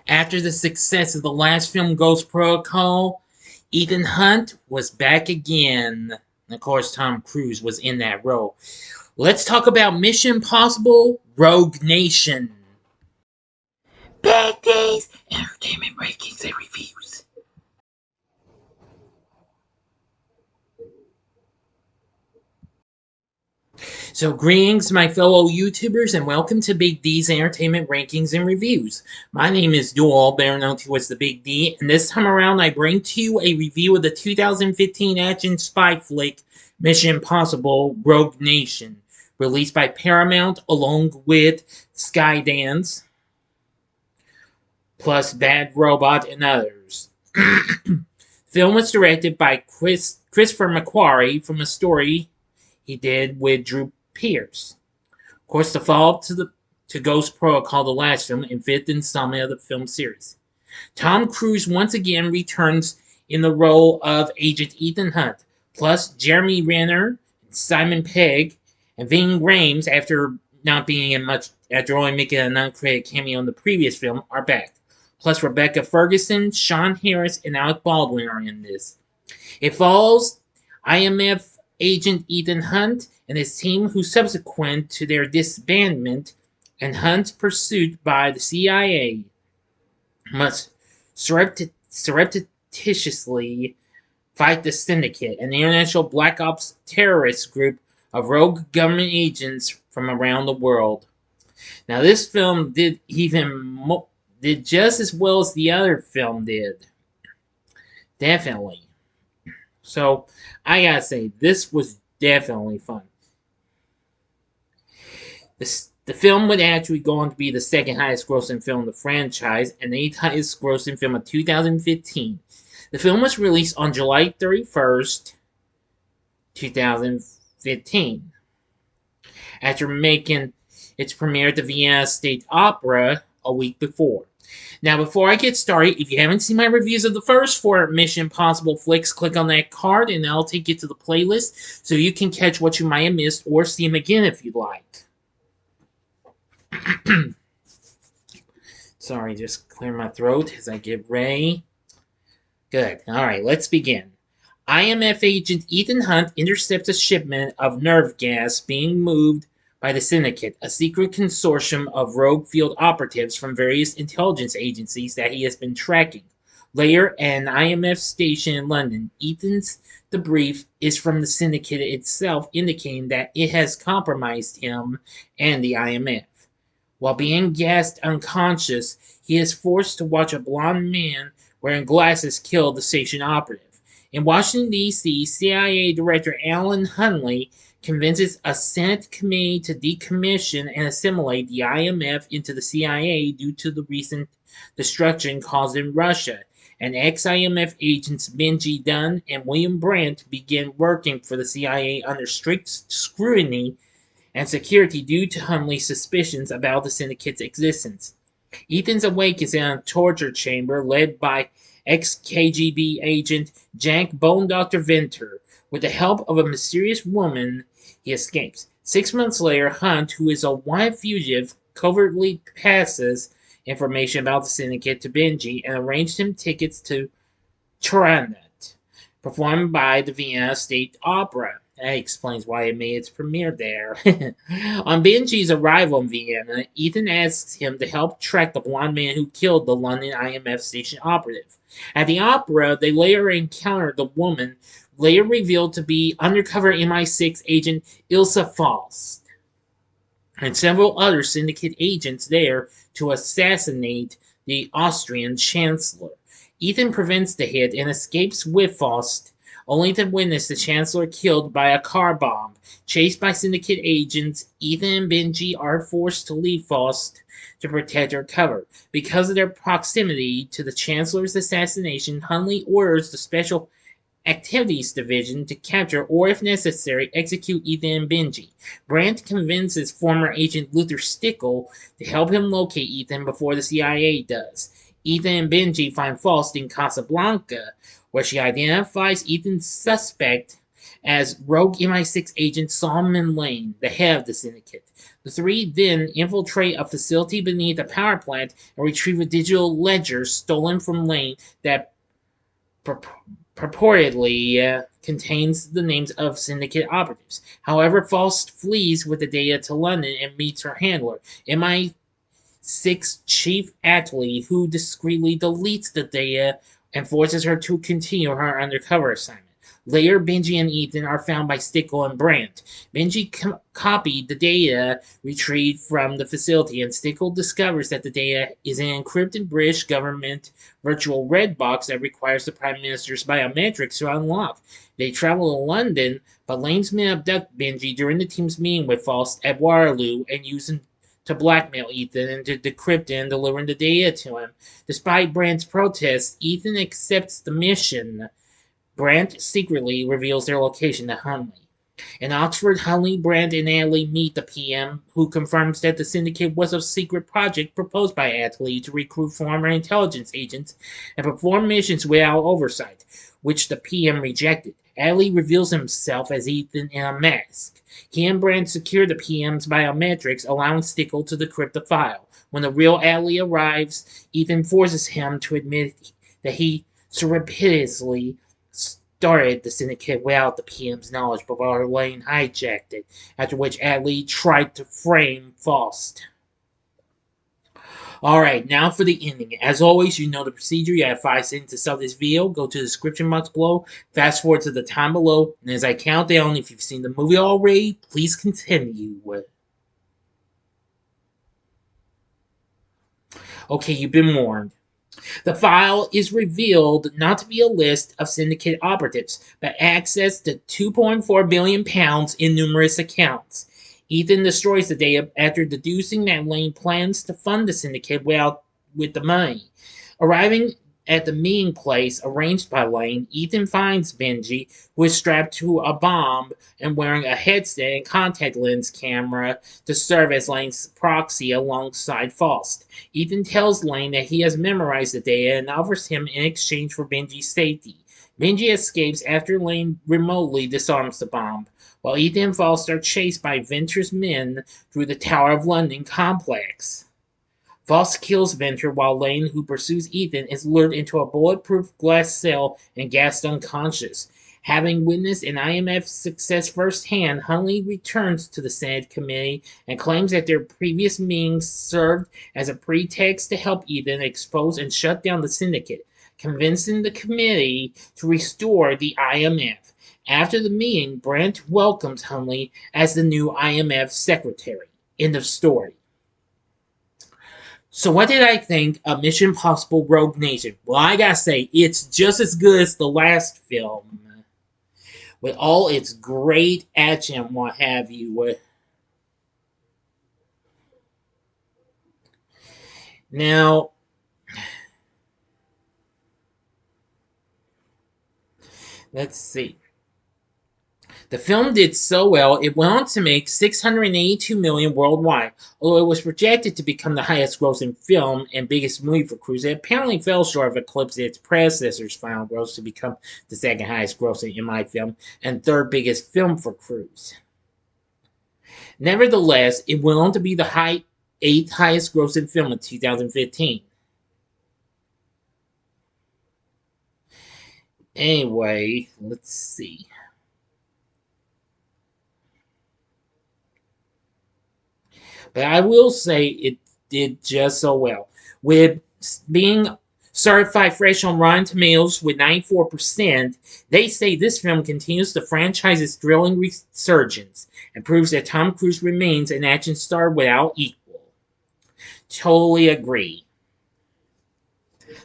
After the success of the last film, Ghost Protocol, Ethan Hunt was back again. And of course, Tom Cruise was in that role. Let's talk about Mission Impossible Rogue Nation. Bad Days, Entertainment Rankings and Reviews. So, greetings, my fellow YouTubers, and welcome to Big D's Entertainment Rankings and Reviews. My name is Dual, better known to as the Big D, and this time around I bring to you a review of the 2015 action spy flick Mission Impossible Rogue Nation, released by Paramount along with Skydance, plus Bad Robot and others. Film was directed by Christopher McQuarrie from a story he did with Drew Pearce. Of course, the follow-up to Ghost Protocol, the last film, and fifth installment of the film series. Tom Cruise once again returns in the role of Agent Ethan Hunt, plus Jeremy Renner, Simon Pegg, and Ving Rhames, after not being in much, after only making a non-credit cameo in the previous film, are back. Plus Rebecca Ferguson, Sean Harris, and Alec Baldwin are in this. It follows IMF agent Ethan Hunt and his team, who subsequent to their disbandment and Hunt's pursuit by the CIA, must surreptitiously fight the Syndicate, an international black ops terrorist group of rogue government agents from around the world. Now, this film did just as well as the other film did. Definitely. So, I gotta say, this was definitely fun. The film would actually go on to be the second highest grossing film in the franchise and the 8th highest grossing film of 2015. The film was released on July 31st, 2015, after making its premiere at the Vienna State Opera a week before. Now, before I get started, if you haven't seen my reviews of the first 4 Mission Impossible flicks, click on that card and that'll take you to the playlist so you can catch what you might have missed or see them again if you'd like. Sorry, just clear my throat as I get ready. Good. Alright, let's begin. IMF agent Ethan Hunt intercepts a shipment of nerve gas being moved by the Syndicate, a secret consortium of rogue field operatives from various intelligence agencies that he has been tracking. Later, at an IMF station in London, Ethan's debrief is from the Syndicate itself, indicating that it has compromised him and the IMF. While being gassed unconscious, he is forced to watch a blond man wearing glasses kill the station operative. In Washington, D.C., CIA Director Alan Hunley convinces a Senate committee to decommission and assimilate the IMF into the CIA due to the recent destruction caused in Russia, and ex-IMF agents Benji Dunn and William Brandt begin working for the CIA under strict scrutiny and security due to Hunley's suspicions about the Syndicate's existence. Ethan's awakens in a torture chamber led by ex-KGB agent Jack Bone Dr. Venter. With the help of a mysterious woman, he escapes. 6 months later, Hunt, who is a wanted fugitive, covertly passes information about the Syndicate to Benji and arranged him tickets to Tyrannet, performed by the Vienna State Opera. That explains why it made its premiere there. On Benji's arrival in Vienna, Ethan asks him to help track the blonde man who killed the London IMF station operative. At the opera, they later encounter the woman later revealed to be undercover MI6 agent Ilsa Faust, and several other Syndicate agents there to assassinate the Austrian Chancellor. Ethan prevents the hit and escapes with Faust, only to witness the Chancellor killed by a car bomb. Chased by Syndicate agents, Ethan and Benji are forced to leave Faust to protect her cover. Because of their proximity to the Chancellor's assassination, Hunley orders the Special Activities Division to capture or, if necessary, execute Ethan and Benji. Brandt convinces former agent Luther Stickle to help him locate Ethan before the CIA does. Ethan and Benji find Faust in Casablanca, where she identifies Ethan's suspect as rogue MI6 agent Solomon Lane, the head of the syndicate. The three then infiltrate a facility beneath a power plant and retrieve a digital ledger stolen from Lane that purportedly contains the names of syndicate operatives. However, Faust flees with the data to London and meets her handler, MI6 chief athlete, who discreetly deletes the data and forces her to continue her undercover assignment. Later, Benji and Ethan are found by Stickle and Brandt. Benji copied the data retrieved from the facility, and Stickle discovers that the data is an encrypted British government virtual red box that requires the Prime Minister's biometrics to unlock. They travel to London, but Lane's men abduct Benji during the team's meeting with Faust at Waterloo and use him to blackmail Ethan into decrypting and delivering the data to him. Despite Brandt's protests, Ethan accepts the mission. Brandt secretly reveals their location to Hunley. In Oxford, Hunley, Brandt, and Atlee meet the PM, who confirms that the syndicate was a secret project proposed by Atlee to recruit former intelligence agents and perform missions without oversight, which the PM rejected. Atlee reveals himself as Ethan in a mask. He and Brandt secure the PM's biometrics, allowing Stickle to decrypt the file. When the real Atlee arrives, Ethan forces him to admit that he surreptitiously started the syndicate without the PM's knowledge before Lane hijacked it, after which Atlee tried to frame Faust. Alright, now for the ending. As always, you know the procedure. You have 5 seconds to sell this video. Go to the description box below. Fast forward to the time below. And as I count down, if you've seen the movie already, please continue. Okay, you've been warned. The file is revealed not to be a list of syndicate operatives, but access to £2.4 billion in numerous accounts. Ethan destroys the data after deducing that Lane plans to fund the syndicate with the money. Arriving at the meeting place arranged by Lane, Ethan finds Benji, who is strapped to a bomb and wearing a headset and contact lens camera to serve as Lane's proxy alongside Faust. Ethan tells Lane that he has memorized the data and offers him in exchange for Benji's safety. Benji escapes after Lane remotely disarms the bomb, while Ethan and Faust are chased by Venture's men through the Tower of London complex. Faust kills Venture while Lane, who pursues Ethan, is lured into a bulletproof glass cell and gassed unconscious. Having witnessed an IMF success firsthand, Hunley returns to the Senate committee and claims that their previous meetings served as a pretext to help Ethan expose and shut down the syndicate, convincing the committee to restore the IMF. After the meeting, Brandt welcomes Hunley as the new IMF secretary. End of story. So what did I think of Mission Impossible Rogue Nation? Well, I gotta say, it's just as good as the last film, with all its great action and what have you. Now, let's see. The film did so well, it went on to make $682 million worldwide. Although it was projected to become the highest-grossing film and biggest movie for Cruise, it apparently fell short of eclipsing its predecessor's final gross to become the second highest-grossing MI film and third biggest film for Cruise. Nevertheless, it went on to be the 8th highest-grossing film in 2015. Anyway, let's see. But I will say it did just so well. With being certified fresh on Rotten Tomatoes with 94%, they say this film continues the franchise's thrilling resurgence and proves that Tom Cruise remains an action star without equal. Totally agree.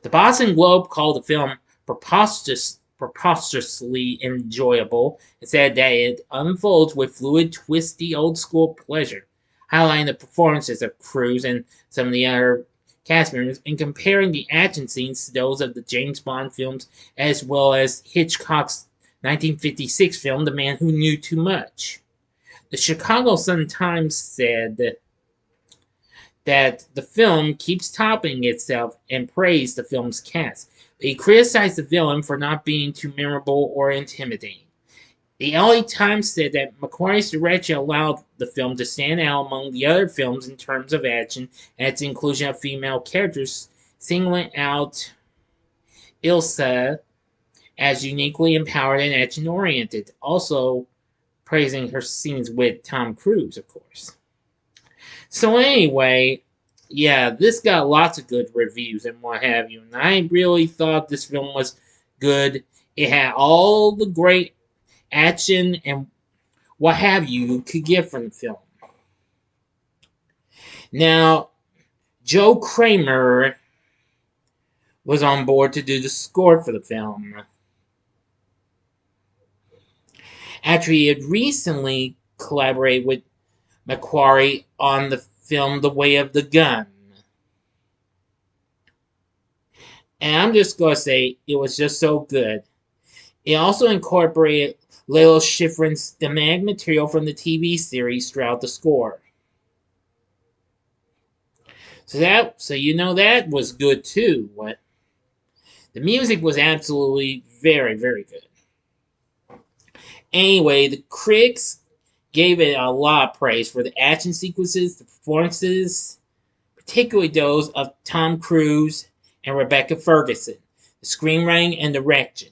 The Boston Globe called the film preposterously enjoyable and said that it unfolds with fluid, twisty, old-school pleasure, highlighting the performances of Cruise and some of the other cast members and comparing the action scenes to those of the James Bond films as well as Hitchcock's 1956 film The Man Who Knew Too Much. The Chicago Sun-Times said that the film keeps topping itself and praised the film's cast. But he criticized the villain for not being too memorable or intimidating. The LA Times said that McQuarrie's direction allowed the film to stand out among the other films in terms of action and its inclusion of female characters, singling out Ilsa as uniquely empowered and action-oriented, also praising her scenes with Tom Cruise, of course. So anyway, yeah, this got lots of good reviews and what have you, and I really thought this film was good. It had all the great action and what have you could get from the film. Now, Joe Kramer was on board to do the score for the film. After he had recently collaborated with McQuarrie on the film The Way of the Gun. And I'm just going to say, it was just so good. It also incorporated Lalo Schifrin's thematic material from the TV series throughout the score. So you know that was good too. The music was absolutely very, very good. Anyway, the critics gave it a lot of praise for the action sequences, the performances, particularly those of Tom Cruise and Rebecca Ferguson, the screenwriting and direction.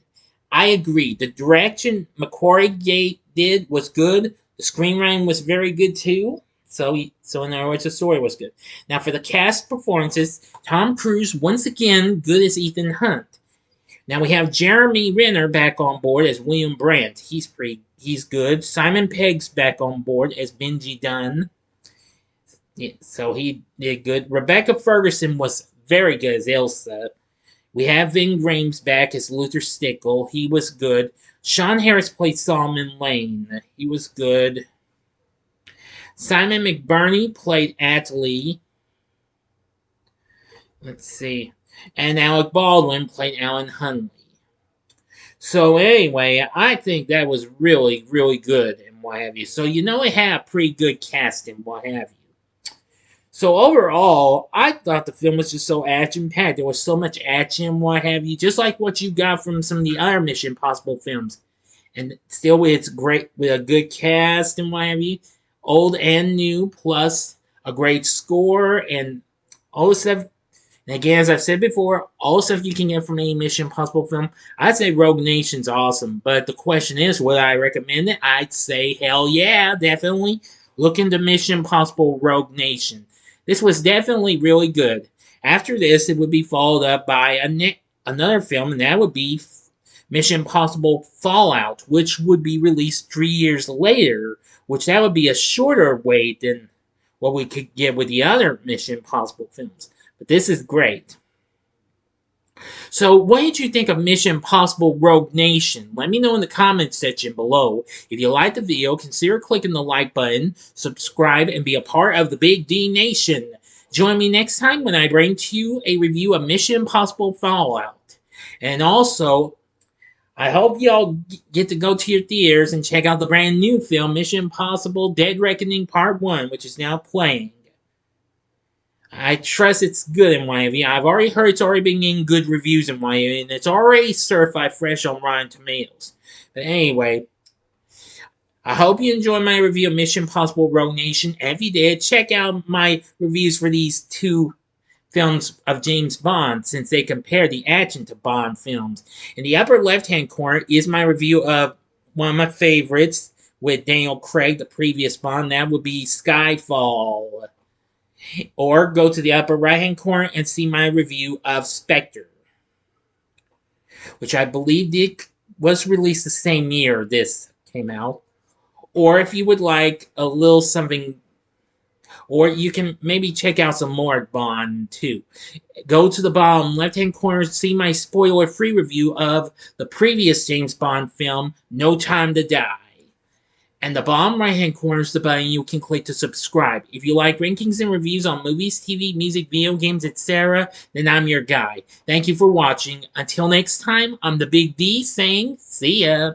I agree. The direction McQuarrie did was good. The screenwriting was very good too. So in other words, the story was good. Now for the cast performances, Tom Cruise once again good as Ethan Hunt. Now we have Jeremy Renner back on board as William Brandt. He's good. Simon Pegg's back on board as Benji Dunn. Yeah, so he did good. Rebecca Ferguson was very good as Elsa. We have Ving Rhames back as Luther Stickle. He was good. Sean Harris played Solomon Lane. He was good. Simon McBurney played Atlee. Let's see. And Alec Baldwin played Alan Hunley. So anyway, I think that was really, really good and what have you. So you know it had a pretty good cast and what have you. So overall, I thought the film was just so action-packed. There was so much action and what have you. Just like what you got from some of the other Mission Impossible films. And still with a good cast and what have you. Old and new, plus a great score and all the stuff. And again, as I've said before, all the stuff you can get from any Mission Impossible film. I'd say Rogue Nation's awesome. But the question is, would I recommend it? I'd say hell yeah, definitely. Look into Mission Impossible Rogue Nation. This was definitely really good. After this, it would be followed up by another film, and that would be Mission Impossible Fallout, which would be released 3 years later, which that would be a shorter wait than what we could get with the other Mission Impossible films. But this is great. So, what did you think of Mission Impossible Rogue Nation? Let me know in the comments section below. If you liked the video, consider clicking the like button, subscribe, and be a part of the Big D Nation. Join me next time when I bring to you a review of Mission Impossible Fallout. And also, I hope y'all get to go to your theaters and check out the brand new film, Mission Impossible Dead Reckoning Part 1, which is now playing. I trust it's good in Miami. I've already heard it's already been getting good reviews in Miami, and it's already certified fresh on Rotten Tomatoes. But anyway, I hope you enjoyed my review of Mission Impossible Rogue Nation. And if you did, check out my reviews for these two films of James Bond, since they compare the action to Bond films. In the upper left-hand corner is my review of one of my favorites with Daniel Craig, the previous Bond. That would be Skyfall. Or go to the upper right-hand corner and see my review of Spectre, which I believe was released the same year this came out. Or if you would like a little something, or you can maybe check out some more Bond too. Go to the bottom left-hand corner to see my spoiler-free review of the previous James Bond film, No Time to Die. And the bottom right-hand corner is the button you can click to subscribe. If you like rankings and reviews on movies, TV, music, video games, etc., then I'm your guy. Thank you for watching. Until next time, I'm the Big D saying, see ya.